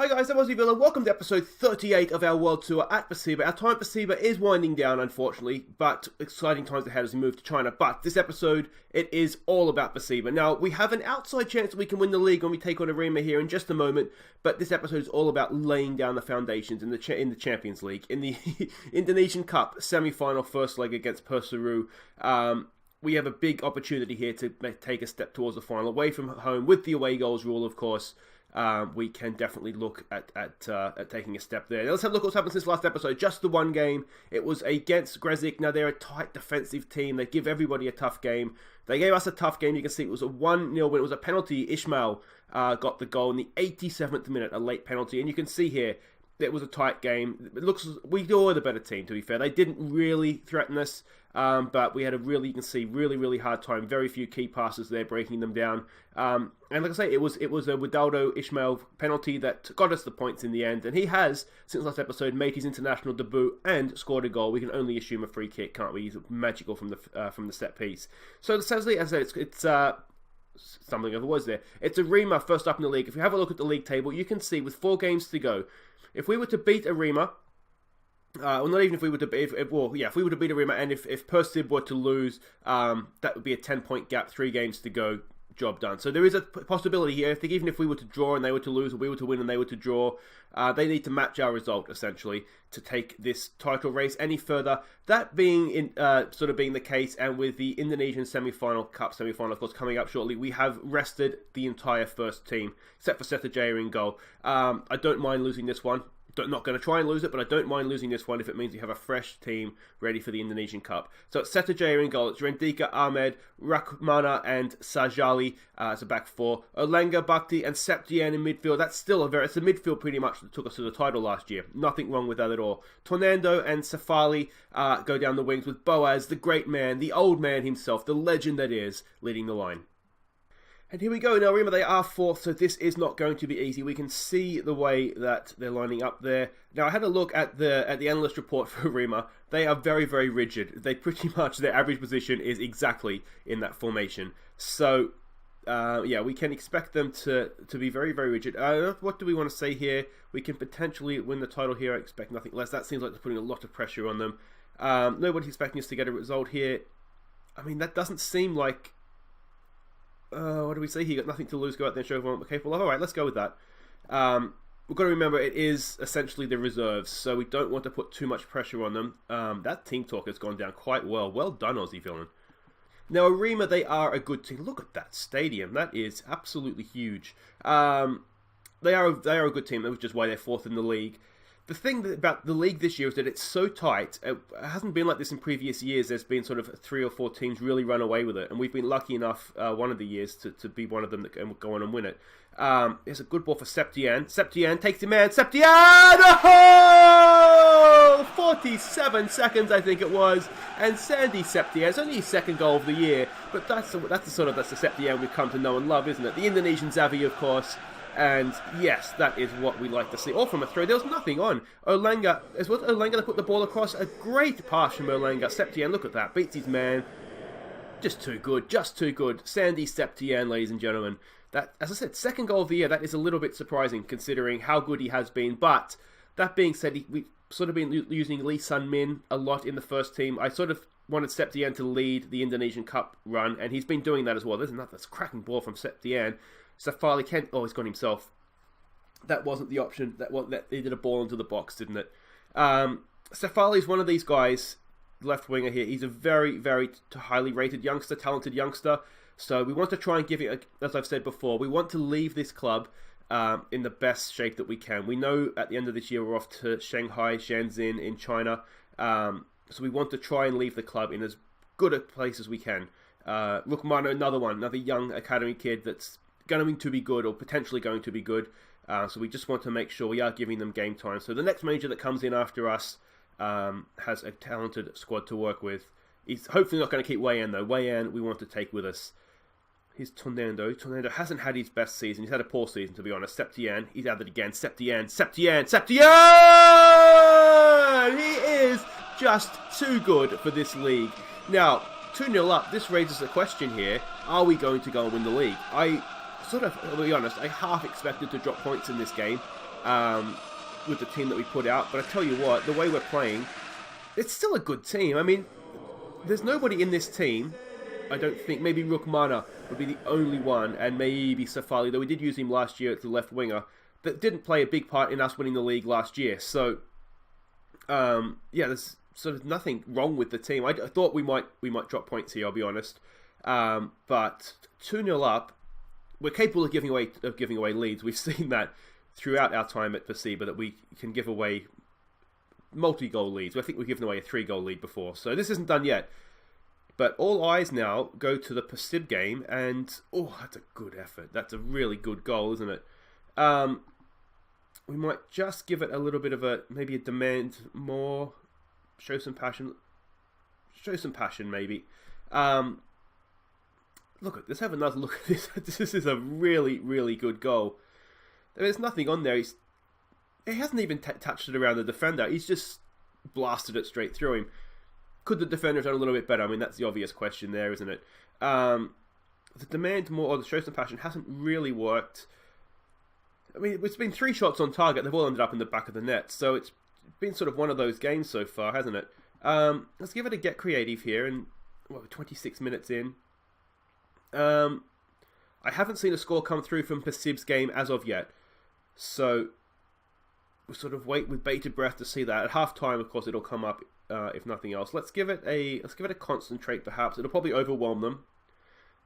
Hi guys, I'm Aussie and welcome to episode 38 of our world tour at Persiba. Our time at Persiba is winding down, unfortunately, but exciting times ahead as we move to China. But this episode, it is all about Persiba. Now, we have an outside chance that we can win the league when we take on Arema here in just a moment, but this episode is all about laying down the foundations in the Champions League. In the Indonesian Cup semi-final first leg against Perseru, we have a big opportunity here to take a step towards the final away from home with the away goals rule, of course. We can definitely look at taking a step there. Now let's have a look at what's happened since last episode. Just the one game. It was against Grezik. Now they're a tight defensive team. They give everybody a tough game. They gave us a tough game. You can see it was a 1-0 win. It was a penalty. Ishmael got the goal in the 87th minute, a late penalty. And you can see here, it was a tight game. It looks we were the better team, to be fair. They didn't really threaten us, but we had a really, you can see, really hard time. Very few key passes there, breaking them down. And like I say, it was a Wijnaldum Ishmael penalty that got us the points in the end. And he has, since last episode, made his international debut and scored a goal. We can only assume a free kick, can't we? He's magical from the set piece. So essentially, as I said, it's stumbling over words there. It's Arema first up in the league. If you have a look at the league table, you can see with 4 games to go, if we were to beat Arema, well, not even if we were to beat, if we were to beat Arema, and if Persiba were to lose, that would be a 10-point gap, 3 games to go, job done. So there is a possibility here. I think even if we were to draw and they were to lose, or we were to win and they were to draw, they need to match our result essentially to take this title race any further. That being sort of being the case, and with the Indonesian Cup semi-final, of course, coming up shortly, we have rested the entire first team except for Sethajayer in goal. I don't mind losing this one. Not going to try and lose it, but I don't mind losing this one if it means we have a fresh team ready for the Indonesian Cup. So it's Sethajayer in goal. It's Rendika, Ahmed, Rakmana, and Sajali as a back 4. Olenga, Bhakti, and Septien in midfield. That's still it's a midfield pretty much that took us to the title last year. Nothing wrong with that at all. Tornando and Safali go down the wings with Boaz, the great man, the old man himself, the legend that is, leading the line. And here we go. Now, Arema, they are 4th, so this is not going to be easy. We can see the way that they're lining up there. Now, I had a look at the analyst report for Arema. They are very rigid. They pretty much, their average position is exactly in that formation. So, yeah, we can expect them to be very rigid. What do we want to say here? We can potentially win the title here. I expect nothing less. That seems like they're putting a lot of pressure on them. Nobody's expecting us to get a result here. I mean, that doesn't seem like... what do we say here? Got nothing to lose, go out there and show everyone what we're capable of. Alright, let's go with that. We've got to remember it is essentially the reserves, so we don't want to put too much pressure on them. That team talk has gone down quite well. Well done, Aussie villain. Now, Arema, they are a good team. Look at that stadium. That is absolutely huge. They are a good team, which is why they're 4th in the league. The thing about the league this year is that it's so tight. It hasn't been like this in previous years. There's been sort of 3 or 4 teams really run away with it. And we've been lucky enough one of the years to be one of them that can go on and win it. There's a good ball for Septien. Septien takes the man. Septien! Oh! 47 seconds, I think it was. And Sandy Septien. It's only his 2nd goal of the year. But that's the Septien we've come to know and love, isn't it? The Indonesian Xavi, of course. And yes, that is what we like to see. All from a throw. There was nothing on. Olenga, as well as Olenga to put the ball across. A great pass from Olenga. Septien, look at that. Beats his man. Just too good. Just too good. Sandy Septien, ladies and gentlemen. That, as I said, 2nd goal of the year. That is a little bit surprising considering how good he has been. But that being said, we've sort of been using Lee Sun-min a lot in the first team. I sort of wanted Septien to lead the Indonesian Cup run, and he's been doing that as well. There's another cracking ball from Septien. Safali Kent, he's gone himself. That wasn't the option. He did a ball into the box, didn't it? Safali's one of these guys, left winger here. He's a very highly rated youngster, talented youngster. So we want to try and give it, as I've said before, we want to leave this club in the best shape that we can. We know at the end of this year we're off to Shanghai, Shenzhen in China. So we want to try and leave the club in as good a place as we can. Rukmano, another young academy kid that's going to be good, or potentially going to be good. So we just want to make sure we are giving them game time. So the next manager that comes in after us has a talented squad to work with. He's hopefully not going to keep Wei An, though. Wei An we want to take with us. Here's Tornando. Tornando hasn't had his best season. He's had a poor season, to be honest. Septien, he's at it again. Septien! He is just too good for this league. Now, 2-0 up. This raises a question here. Are we going to go and win the league? I'll be honest, I half expected to drop points in this game. with the team that we put out. But I tell you what, the way we're playing, it's still a good team. I mean, there's nobody in this team, I don't think. Maybe Rukmana would be the only one, and maybe Safali, though we did use him last year as the left winger, that didn't play a big part in us winning the league last year. So, yeah, there's sort of nothing wrong with the team. I thought we might drop points here, I'll be honest. But 2-0 up, we're capable of giving away leads. We've seen that throughout our time at Persiba, that we can give away multi-goal leads. I think we've given away a 3-goal lead before. So this isn't done yet. But all eyes now go to the Persib game, and oh, that's a good effort. That's a really good goal, isn't it? We might just give it a little bit of maybe a demand more. Show some passion. Show some passion, maybe. Look, let's have another look at this. This is a really, really good goal. There's nothing on there. He hasn't even touched it around the defender. He's just blasted it straight through him. Could the defender have done a little bit better? I mean, that's the obvious question there, isn't it? The demand more, or the show some passion, hasn't really worked. I mean, it's been 3 shots on target. They've all ended up in the back of the net. So it's been sort of one of those games so far, hasn't it? Let's give it a get creative here. And 26 minutes in. I haven't seen a score come through from Persib's game as of yet. So we'll sort of wait with bated breath to see that. At half time, of course, it'll come up if nothing else. Let's give it a concentrate, perhaps. It'll probably overwhelm them.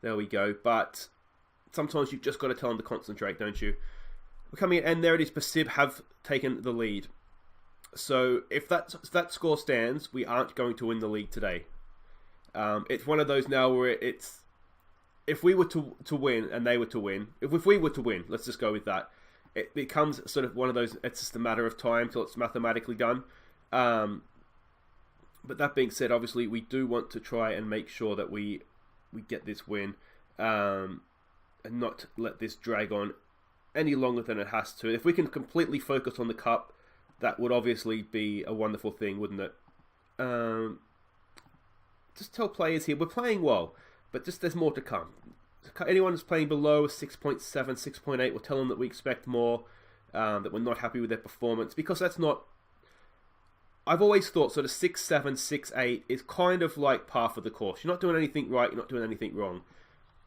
There we go. But sometimes you've just got to tell them to concentrate, don't you? We're coming in, and there it is. Persib have taken the lead. So if that score stands, we aren't going to win the league today. It's one of those now where it's, if we were to win and they were to win, if we were to win, let's just go with that. It becomes sort of one of those, it's just a matter of time till it's mathematically done. But that being said, obviously we do want to try and make sure that we get this win, and not let this drag on any longer than it has to. If we can completely focus on the cup, that would obviously be a wonderful thing, wouldn't it? Just tell players here, we're playing well, but just there's more to come. Anyone who's playing below 6.7, 6.8, we'll tell them that we expect more, that we're not happy with their performance, because that's not... I've always thought sort of 6.7, 6.8 is kind of like par for the course. You're not doing anything right, you're not doing anything wrong.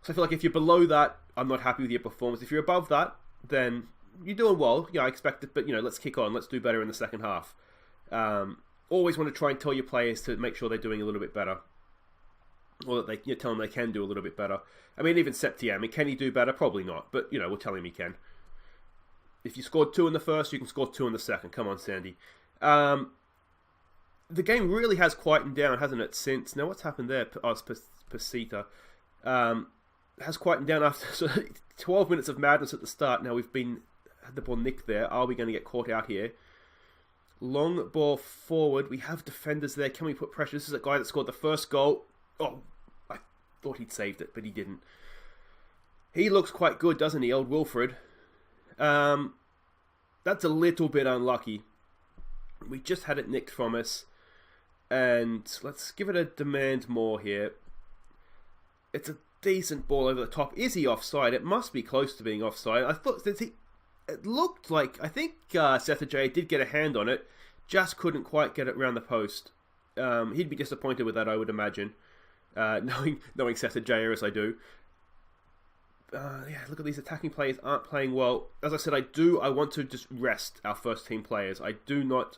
So I feel like if you're below that, I'm not happy with your performance. If you're above that, then you're doing well. Yeah, I expect it, but let's kick on. Let's do better in the second half. Always want to try and tell your players to make sure they're doing a little bit better. Or that they tell them they can do a little bit better. I mean, even Septième, I mean, can he do better? Probably not, but we'll tell him he can. If you scored 2 in the first, you can score 2 in the second. Come on, Sandy. The game really has quietened down, hasn't it? Since now, what's happened there? Persita has quietened down after 12 minutes of madness at the start. Now we've had the ball nicked there. Are we going to get caught out here? Long ball forward. We have defenders there. Can we put pressure? This is a guy that scored the first goal. Oh, I thought he'd saved it, but he didn't. He looks quite good, doesn't he, old Wilfred? That's a little bit unlucky. We just had it nicked from us. And let's give it a demand more here. It's a decent ball over the top. Is he offside? It must be close to being offside. I thought that it looked like, I think Sethajayi did get a hand on it, just couldn't quite get it around the post. He'd be disappointed with that, I would imagine. Knowing Sethajayi as I do. Yeah, look at these attacking players aren't playing well. As I said, I want to just rest our first team players. I do not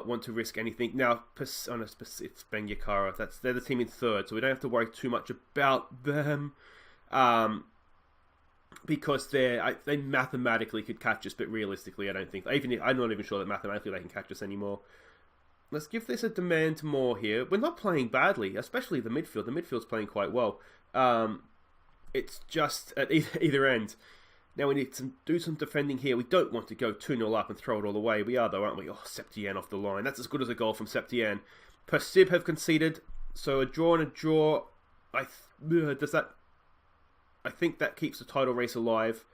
want to risk anything. Now, it's Bengyakara. They're the team in third, so we don't have to worry too much about them. Because they mathematically could catch us, but realistically, I don't think. I'm not even sure that mathematically they can catch us anymore. Let's give this a demand more here. We're not playing badly, especially the midfield. The midfield's playing quite well. It's just at either end. Now we need to do some defending here. We don't want to go 2-0 up and throw it all away. We are though, aren't we? Oh, Septième off the line. That's as good as a goal from Septième. Persib have conceded, so a draw and a draw. I think that keeps the title race alive.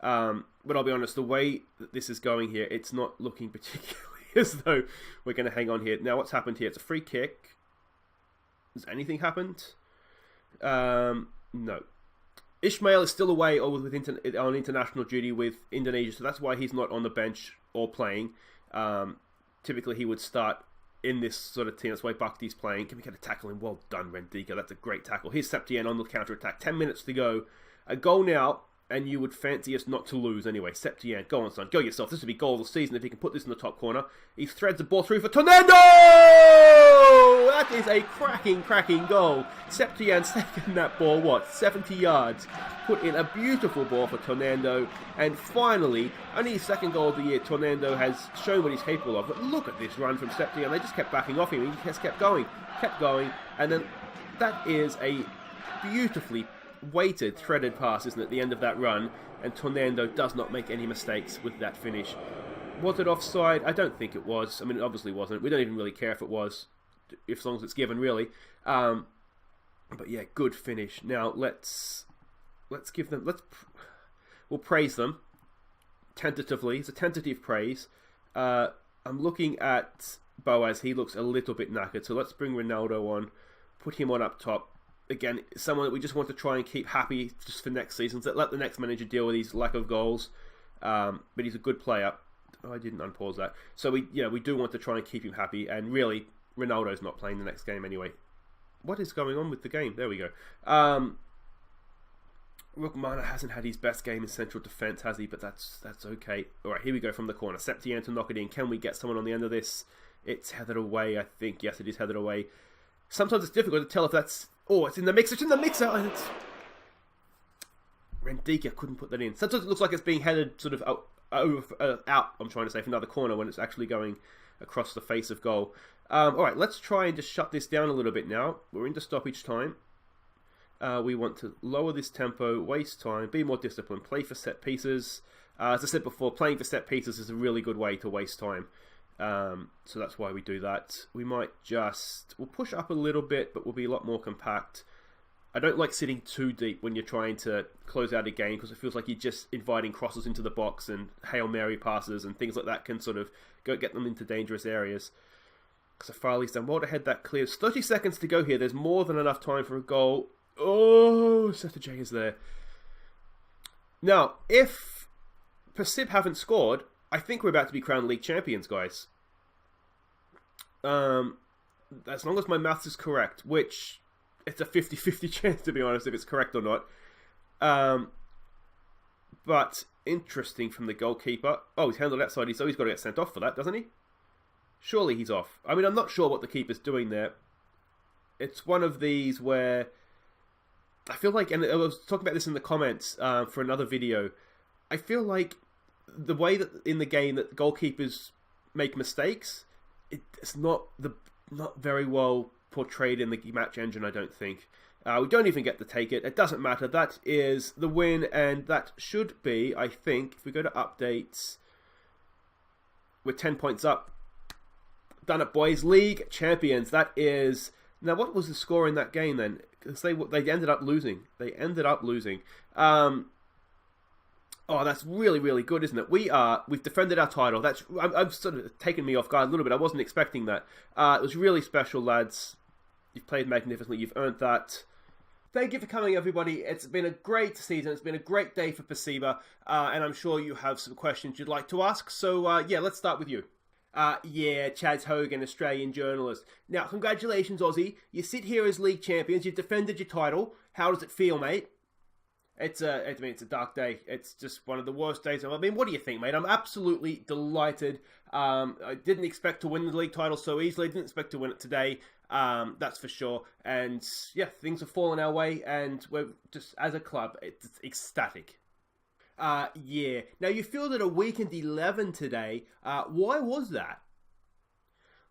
But I'll be honest, the way that this is going here, it's not looking particularly as though we're going to hang on here. Now what's happened here? It's a free kick. Has anything happened? No. Ismail is still away or on international duty with Indonesia, so that's why he's not on the bench or playing. Typically, he would start in this sort of team. That's why Bhakti's playing. Can we get a tackle in? Well done, Rendika. That's a great tackle. Here's Septien on the counter-attack. 10 minutes to go. A goal now, and you would fancy us not to lose anyway. Septien, go on, son. Go yourself. This would be goal of the season if he can put this in the top corner. He threads the ball through for Tornado! That is a cracking goal. Septien second that ball, 70 yards. Put in a beautiful ball for Tornado. And finally, only his second goal of the year, Tornado has shown what he's capable of. But look at this run from Septien. They just kept backing off him. He just kept going. And then that is a beautifully weighted, threaded pass, isn't it, at the end of that run. And Tornado does not make any mistakes with that finish. Was it offside? I don't think it was. I mean, it obviously wasn't. We don't even really care if it was, as long as it's given, really. But yeah, good finish. Now let's give them. We'll praise them tentatively. It's a tentative praise. I'm looking at Boaz. He looks a little bit knackered. So let's bring Ronaldo on. Put him on up top. Again, someone that we just want to try and keep happy just for next season. So let the next manager deal with his lack of goals. But he's a good player. Oh, I didn't unpause that. So we do want to try and keep him happy. And really, Ronaldo's not playing the next game anyway. What is going on with the game? There we go. Rukmana hasn't had his best game in central defence, has he? But that's okay. All right, here we go from the corner. Septien to knock it in. Can we get someone on the end of this? It's headed away, I think. Yes, it is headed away. Sometimes it's difficult to tell if that's... Oh, it's in the mixer. It's in the mixer. Rendika couldn't put that in. Sometimes it looks like it's being headed sort of out, I'm trying to say, for another corner when it's actually going across the face of goal. Alright, let's try and just shut this down a little bit now. We're into stoppage time. We want to lower this tempo, waste time, be more disciplined, play for set pieces. As I said before, playing for set pieces is a really good way to waste time. So that's why we do that. We might we'll push up a little bit, but we'll be a lot more compact. I don't like sitting too deep when you're trying to close out a game because it feels like you're just inviting crosses into the box and Hail Mary passes and things like that can sort of get them into dangerous areas. So Farley's done well to head that clear. 30 seconds to go here. There's more than enough time for a goal. Oh, Seta J is there. Now, if Persib haven't scored, I think we're about to be crowned league champions, guys. As long as my maths is correct, which... It's a 50-50 chance, to be honest, if it's correct or not. But interesting from the goalkeeper. Oh, he's handled outside. He's got to get sent off for that, doesn't he? Surely he's off. I mean, I'm not sure what the keeper's doing there. It's one of these where I feel like, and I was talking about this in the comments for another video, I feel like the way that in the game that goalkeepers make mistakes, it's not very well portrayed in the match engine, I don't think. We don't even get to take it. It doesn't matter. That is the win, and that should be, I think, if we go to updates, we're 10 points up. Done it, boys. League champions. That is... Now, what was the score in that game, then? Because they ended up losing. Oh, that's really, really good, isn't it? We've defended our title. I'm sort of taken me off guard a little bit. I wasn't expecting that. It was really special, lads. You've played magnificently. You've earned that. Thank you for coming, everybody. It's been a great season. It's been a great day for Persiba. And I'm sure you have some questions you'd like to ask. So, yeah, let's start with you. Yeah, Chaz Hogan, Australian journalist. Now, congratulations, Aussie. You sit here as league champions. You've defended your title. How does it feel, mate? It's a dark day. It's just one of the worst days. I mean, what do you think, mate? I'm absolutely delighted. I didn't expect to win the league title so easily. I didn't expect to win it today. That's for sure. And yeah, things have fallen our way, and we're just, as a club, it's ecstatic. Yeah. Now, you fielded a weekend 11 today. Why was that?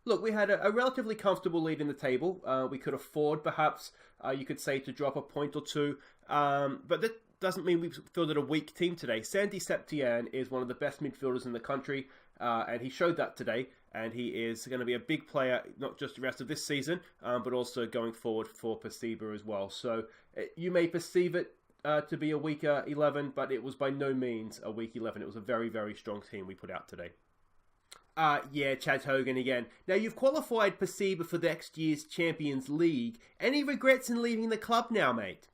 Look, we had a relatively comfortable lead in the table. We could afford, perhaps, you could say, to drop a point or two. But that doesn't mean we've fielded a weak team today. Sandy Septien is one of the best midfielders in the country, and he showed that today. And he is going to be a big player, not just the rest of this season, but also going forward for Persiba as well. So you may perceive it to be a weaker 11, but it was by no means a weak 11. It was a very, very strong team we put out today. Yeah, Chad Hogan again. Now, you've qualified Persiba for next year's Champions League. Any regrets in leaving the club now, mate?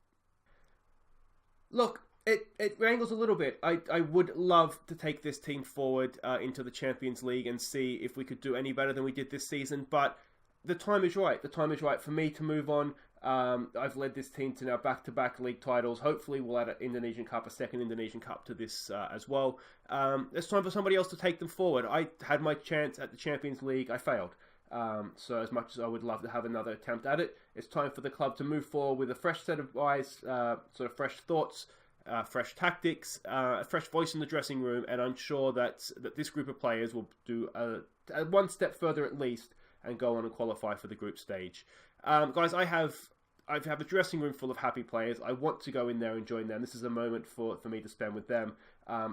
Look, it wrangles a little bit. I would love to take this team forward into the Champions League and see if we could do any better than we did this season, but the time is right. The time is right for me to move on. I've led this team to now back-to-back league titles. Hopefully we'll add an Indonesian Cup, a second Indonesian Cup to this as well. It's time for somebody else to take them forward. I had my chance at the Champions League. I failed. So as much as I would love to have another attempt at it, it's time for the club to move forward with a fresh set of eyes, sort of fresh thoughts, fresh tactics, a fresh voice in the dressing room, and I'm sure that this group of players will do one step further at least and go on and qualify for the group stage. Guys, I have a dressing room full of happy players. I want to go in there and join them. This is a moment for me to spend with them.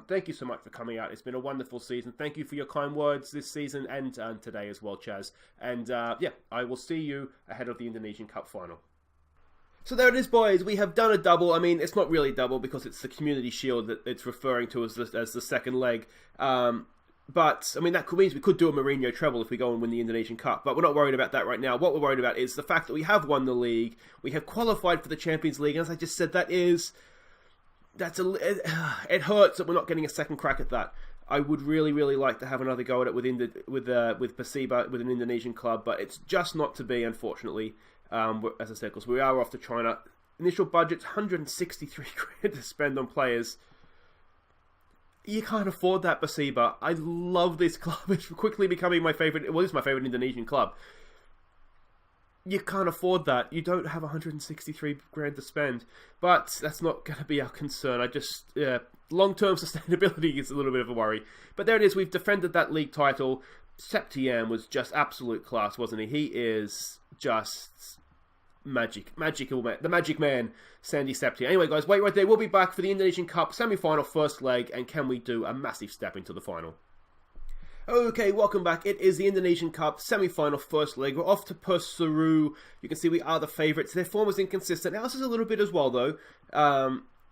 Thank you so much for coming out. It's been a wonderful season. Thank you for your kind words this season and today as well, Chaz. And yeah, I will see you ahead of the Indonesian Cup final. So there it is, boys. We have done a double. I mean, it's not really double because it's the Community Shield that it's referring to as the second leg. But, I mean, that means we could do a Mourinho treble if we go and win the Indonesian Cup. But we're not worried about that right now. What we're worried about is the fact that we have won the league. We have qualified for the Champions League. And as I just said, it hurts that we're not getting a second crack at that. I would really, really like to have another go at it with Persiba, with an Indonesian club. But it's just not to be, unfortunately. As I said, because we are off to China. Initial budget's 163 grand to spend on players. You can't afford that, Persiba. I love this club. It's quickly becoming my favourite. Well, it's my favourite Indonesian club. You can't afford that. You don't have 163 grand to spend. But that's not going to be our concern. Long-term sustainability is a little bit of a worry. But there it is. We've defended that league title. Septian was just absolute class, wasn't he? He is just magical man, the magic man, Sandy Septian. Anyway, guys, wait right there. We'll be back for the Indonesian Cup semi-final first leg, and can we do a massive step into the final? Okay, welcome back. It is the Indonesian Cup semi-final first leg. We're off to Perseru. You can see we are the favourites. Their form is inconsistent. Ours is a little bit as well, though.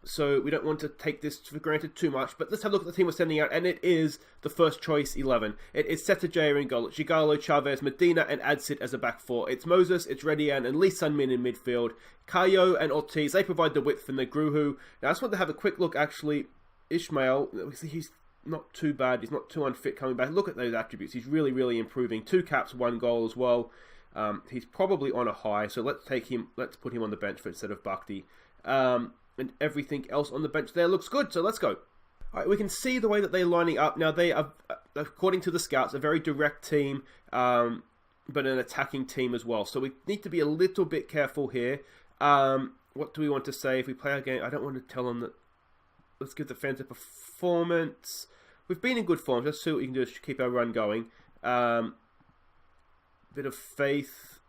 So we don't want to take this for granted too much. But let's have a look at the team we're sending out. And it is the first choice 11. It is Setijaya in goal. Gigalo, Chavez, Medina and Adsit as a back four. It's Moses, it's Redian and Lee Sun-min in midfield. Kayo and Ortiz, they provide the width for Negruhu. Now I just want to have a quick look actually. Ishmael, he's not too bad. He's not too unfit coming back. Look at those attributes. He's really, really improving. 2 caps, 1 goal as well. He's probably on a high. So let's put him on the bench instead of Bhakti. And everything else on the bench there looks good, so let's go. Alright, we can see the way that they're lining up. Now, they are, according to the scouts, a very direct team, but an attacking team as well. So we need to be a little bit careful here. What do we want to say if we play our game? I don't want to tell them that. Let's give the fans a performance. We've been in good form. Let's see what we can do to keep our run going. Bit of faith.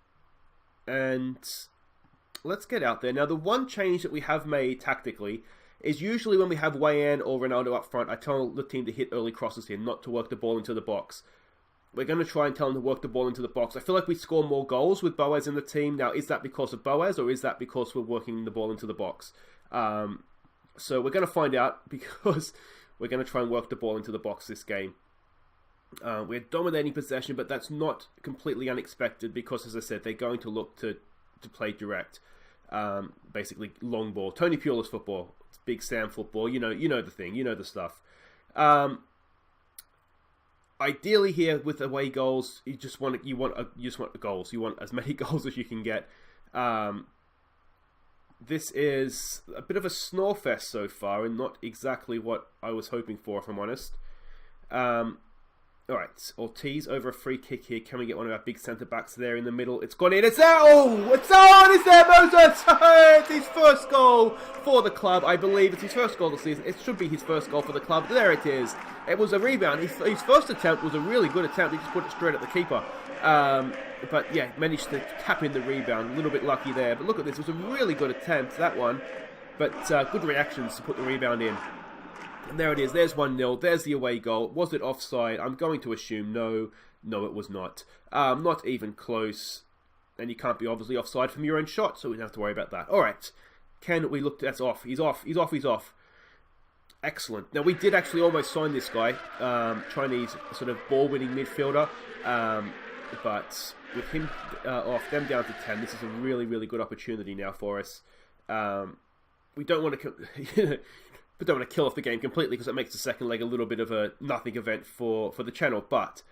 And let's get out there. Now, the one change that we have made tactically is usually when we have Wayan or Ronaldo up front, I tell the team to hit early crosses here, not to work the ball into the box. We're going to try and tell them to work the ball into the box. I feel like we score more goals with Boaz in the team. Now, is that because of Boaz or is that because we're working the ball into the box? So we're going to find out because we're going to try and work the ball into the box this game. We're dominating possession, but that's not completely unexpected because, as I said, they're going to look to play direct. Basically long ball. Tony Pulis football. It's Big Sam football. You know the thing. You know the stuff. Ideally here with away goals, you just want the goals. You want as many goals as you can get. This is a bit of a snore fest so far and not exactly what I was hoping for, if I'm honest. Alright, Ortiz over a free kick here. Can we get one of our big centre-backs there in the middle? It's gone in. It's there! Oh! It's on! It's there, Moses! It's his first goal for the club. I believe it's his first goal of the season. It should be his first goal for the club. There it is. It was a rebound. His first attempt was a really good attempt. He just put it straight at the keeper. But yeah, managed to tap in the rebound. A little bit lucky there. But look at this. It was a really good attempt, that one. But good reactions to put the rebound in. And there it is. There's 1-0. There's the away goal. Was it offside? I'm going to assume no. No, it was not. Not even close. And you can't be obviously offside from your own shot, so we don't have to worry about that. All right. Can we look? That's off. He's off. He's off. He's off. Excellent. Now, we did actually almost sign this guy. Chinese sort of ball-winning midfielder. But with him off, them down to 10, this is a really, really good opportunity now for us. we don't want to we don't want to kill off the game completely, because it makes the second leg a little bit of a nothing event for the channel, but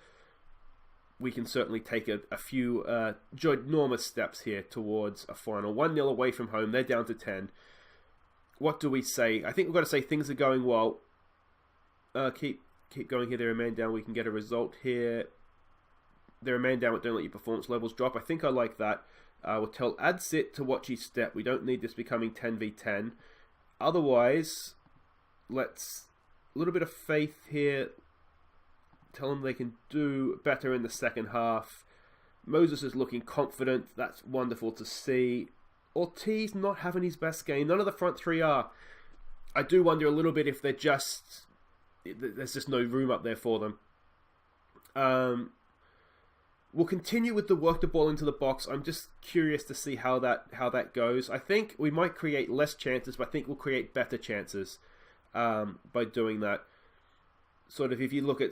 we can certainly take a few ginormous steps here towards a final. 1-0 away from home, they're down to 10. What do we say? I think we've got to say things are going well. Keep going here. They're a man down. We can get a result here. They're a man down, but don't let your performance levels drop. I think I like that. We'll tell Adsit to watch his step. We don't need this becoming 10v10. Otherwise, let's... a little bit of faith here. Tell them they can do better in the second half. Moses is looking confident. That's wonderful to see. Ortiz not having his best game. None of the front three are. I do wonder a little bit if they're just... there's just no room up there for them. We'll continue with the work the ball into the box. I'm just curious to see how that goes. I think we might create less chances, but I think we'll create better chances by doing that. Sort of, if you look at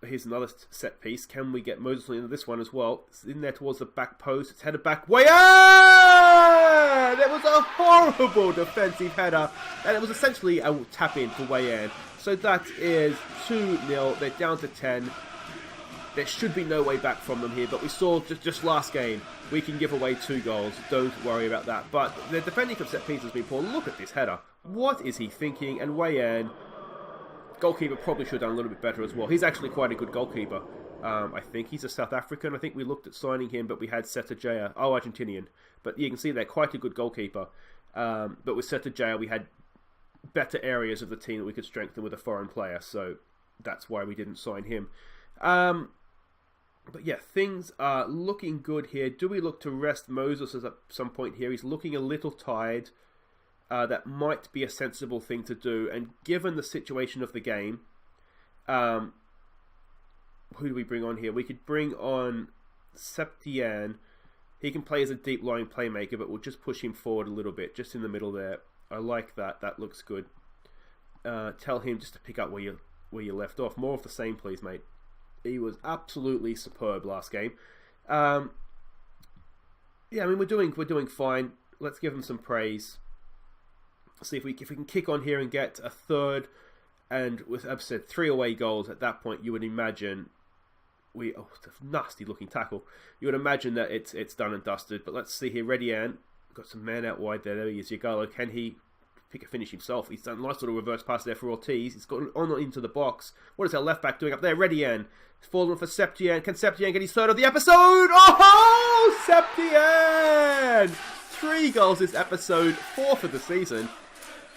here's another set piece. Can we get Moses into this one as well? It's in there towards the back post. It's headed back. Way out! There was a horrible defensive header, and it was essentially a tap in for Wayan. So that is 2-0. They're down to 10. There should be no way back from them here, but we saw just last game, we can give away 2 goals. Don't worry about that. But the defending from set piece has been poor. Look at this header. What is he thinking? And Wayan, goalkeeper, probably should have done a little bit better as well. He's actually quite a good goalkeeper. I think he's a South African. I think we looked at signing him, but we had Setajaya. Oh, Argentinian. But you can see they're quite a good goalkeeper. But with Setajaya, we had better areas of the team that we could strengthen with a foreign player. So that's why we didn't sign him. But yeah, things are looking good here. Do we look to rest Moses at some point here? He's looking a little tired. That might be a sensible thing to do. And given the situation of the game, who do we bring on here? We could bring on Septian. He can play as a deep line playmaker, but we'll just push him forward a little bit, just in the middle there. I like that. That looks good. Tell him just to pick up where you left off. More of the same, please, mate. He was absolutely superb last game. Yeah, I mean, we're doing fine. Let's give him some praise. See if we can kick on here and get a third, and with, as I said, 3 away goals. At that point, you would imagine it's a nasty looking tackle. You would imagine that it's done and dusted. But let's see here. Redian got some man out wide there. There he is. Yagalo. Can he pick a finish himself? He's done a nice little reverse pass there for Ortiz. He's got on into the box. What is our left back doing up there? Redian. Falling for Septian. Can Septian get his third of the episode? Oh, Septian! 3 goals this episode, 4 for the season.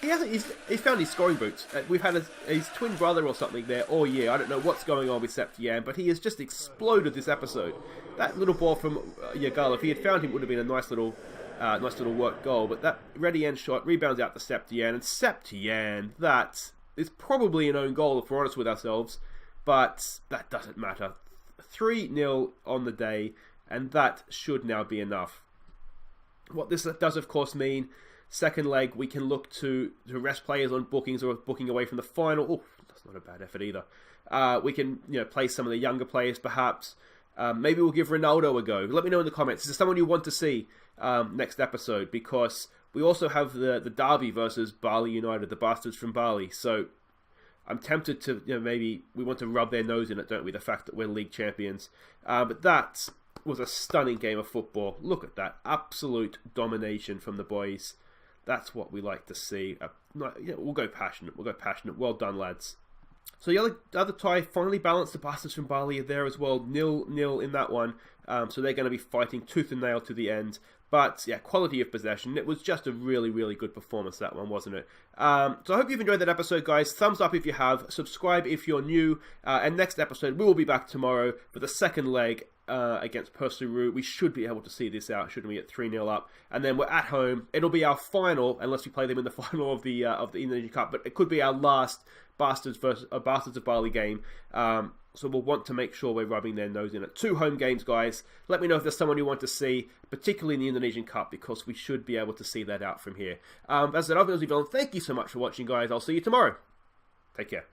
He's found his scoring boots. We've had his twin brother or something there all year. I don't know what's going on with Septian, but he has just exploded this episode. That little ball from Yagala, if he had found him, it would have been a nice little work goal. But that Redian shot rebounds out to Septian, and Septian, that is probably an own goal if we're honest with ourselves, but that doesn't matter. 3-0 on the day, and that should now be enough. What this does, of course, mean, second leg, we can look to rest players on bookings or booking away from the final. Oh, that's not a bad effort either. We can play some of the younger players, perhaps. Maybe we'll give Ronaldo a go. Let me know in the comments. Is there someone you want to see next episode? Because we also have the derby versus Bali United, the bastards from Bali. So I'm tempted to, maybe we want to rub their nose in it, don't we? The fact that we're league champions. But that was a stunning game of football. Look at that. Absolute domination from the boys. That's what we like to see. We'll go passionate. Well done, lads. So the other tie finally balanced. The bastards from Bali are there as well. 0-0 in that one. So they're going to be fighting tooth and nail to the end. But yeah, quality of possession. It was just a really, really good performance, that one, wasn't it? So I hope you've enjoyed that episode, guys. Thumbs up if you have. Subscribe if you're new. And next episode, we will be back tomorrow for the second leg against Perseru. We should be able to see this out, shouldn't we, at 3-0 up. And then we're at home. It'll be our final, unless we play them in the final of the Indonesian Cup. But it could be our last Bastards of Bali game. So we'll want to make sure we're rubbing their nose in it. 2 home games, guys. Let me know if there's someone you want to see, particularly in the Indonesian Cup, because we should be able to see that out from here. As I said, I've been Aussie Villain. Thank you so much for watching, guys. I'll see you tomorrow. Take care.